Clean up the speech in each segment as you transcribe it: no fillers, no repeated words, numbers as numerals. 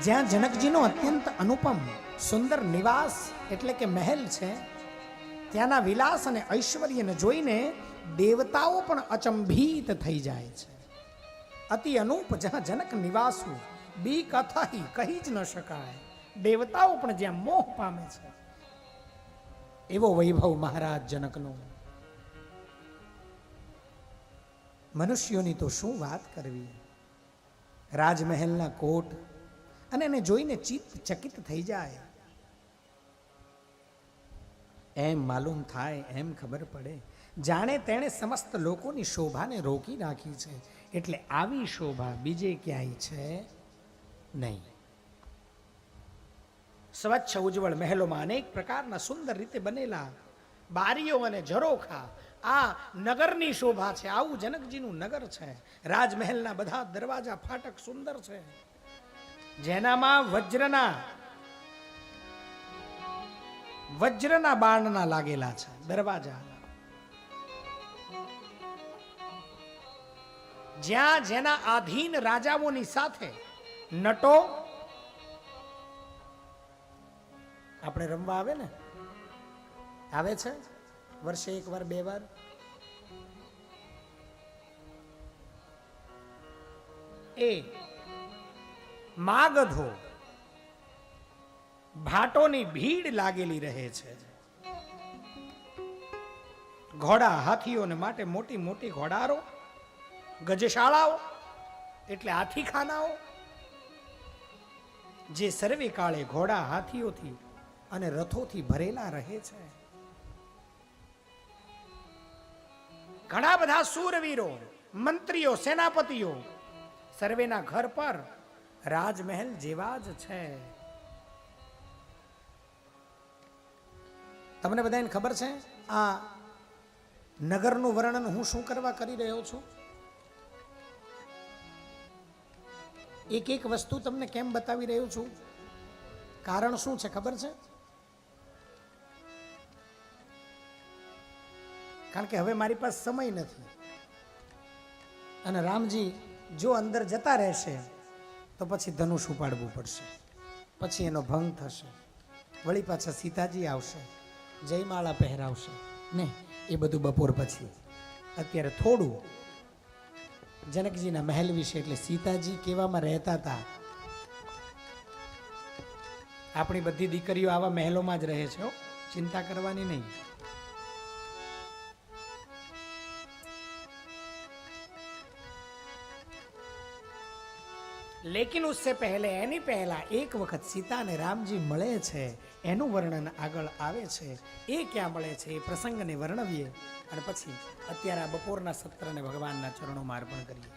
જ્યાં જનકજીનો અત્યંત અનુપમ સુંદર નિવાસ એટલે કે મહેલ છે, ત્યાંના વિલાસ અને ઐશ્વર્યને જોઈને દેવતાઓ પણ અચંભિત થઈ જાય છે. અતિ અનુપ જ્યાં જનક નિવાસુ, બીક અથાહી કહી જ ન શકાય. દેવતાઓ પણ જ્યાં મોહ પામે છે, એવો વૈભવ મહારાજ જનકનો. મનુષ્યોની તો શું વાત કરવી. રાજમહેલના કોટ અને એને જોઈને ચિત્ત ચકિત થઈ જાય. એમ માલુમ થાય, એમ ખબર પડે જાણે તેણે સમસ્ત લોકોની શોભાને રોકી રાખી છે. એટલે આવી શોભા બીજે ક્યાંય છે નહીં. સ્વચ્છ ઉજ્જવળ મહેલોમાં અનેક પ્રકારના સુંદર રીતે બનેલા બારીઓ અને ઝરોખા, આ નગરની શોભા છે. આવું જનકજીનું નગર છે. રાજમહેલના બધા દરવાજા ફાટક સુંદર છે, જેનામાં વજ્રના બાણના લાગેલા છે દરવાજા. જ્યાં જેના આધીન રાજાઓની સાથે નટો આપણે રમવા આવે ને, આવે છે વર્ષે એક વાર બે વાર. એ માગધો ભાટોની ભીડ લાગેલી રહે છે. ઘોડા હાથીઓને માટે મોટી મોટી ઘોડારો, ગજશાળાઓ એટલે હાથીખાનાઓ, જે સર્વે કાળે ઘોડા હાથીઓથી અને રથોથી ભરેલા રહે છે. ઘણા બધા શૂરવીરો, મંત્રીઓ, સેનાપતિઓ સર્વેના ઘર પર રાજમહેલ જેવા જ છે. તમને બધાને ખબર છે આ નગરનું વર્ણન હું શું કરવા કરી રહ્યો છું? એક એક વસ્તુ તમને કેમ બતાવી રહ્યો છું? કારણ શું છે ખબર છે? કારણ કે હવે મારી પાસે સમય નથી અને રામજી જો અંદર જતા રહેશે તો પછી ધનુષ ઉપાડવું પડશે, પછી એનો ભંગ થશે, વળી પાછા સીતાજી આવશે, જયમાળા પહેરાવશે ને એ બધું બપોર પછી. અત્યારે થોડું જનકજીના મહેલ વિશે, એટલે સીતાજી કેવામાં રહેતા હતા. આપણી બધી દીકરીઓ આવા મહેલોમાં જ રહે છે, ચિંતા કરવાની નહીં. લેકિન ઉસસે પહેલે, એની પહેલા એક વખત સીતા અને રામજી મળે છે, એનું વર્ણન આગળ આવે છે. એ ક્યાં મળે છે એ પ્રસંગને વર્ણવીએ અને પછી અત્યારે આ બપોરના સત્રને ભગવાનના ચરણોમાં અર્પણ કરીએ.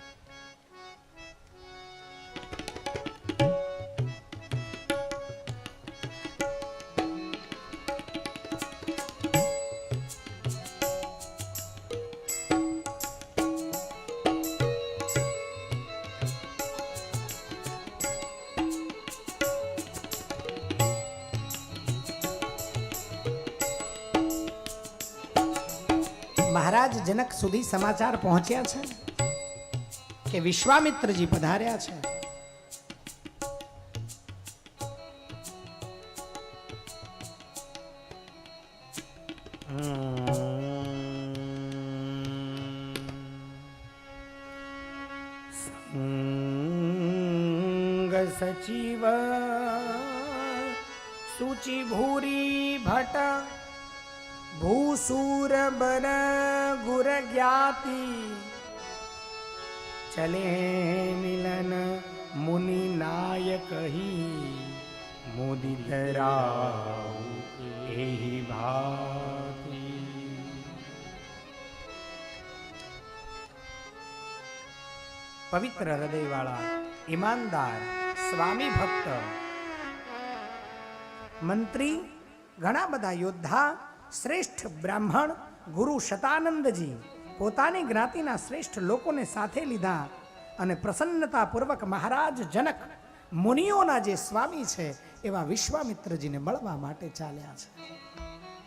મહારાજ જનક સુધી સમાચાર પહોંચ્યા છે કે વિશ્વામિત્રજી પધાર્યા છે. સંગ સચિવ સૂચિ ભૂરી ભટ્ટ ભૂસુર બર ગુર જ્ઞાતિ ચલે મિલન મુનિ નાયક હી મુદિત રાવ એહી ભાતિ. પવિત્ર હૃદયવાળા ઈમાનદાર સ્વામી ભક્ત મંત્રી, ઘણા બધા યોદ્ધા, શ્રેષ્ઠ બ્રાહ્મણ ગુરુ શતાનંદજી પોતાની જ્ઞાતિના શ્રેષ્ઠ લોકોને સાથે લીધા અને પ્રસન્નતાપૂર્વક મહારાજ જનક મુનિઓના જે સ્વામી છે એવા વિશ્વામિત્રજીને મળવા માટે ચાલ્યા છે.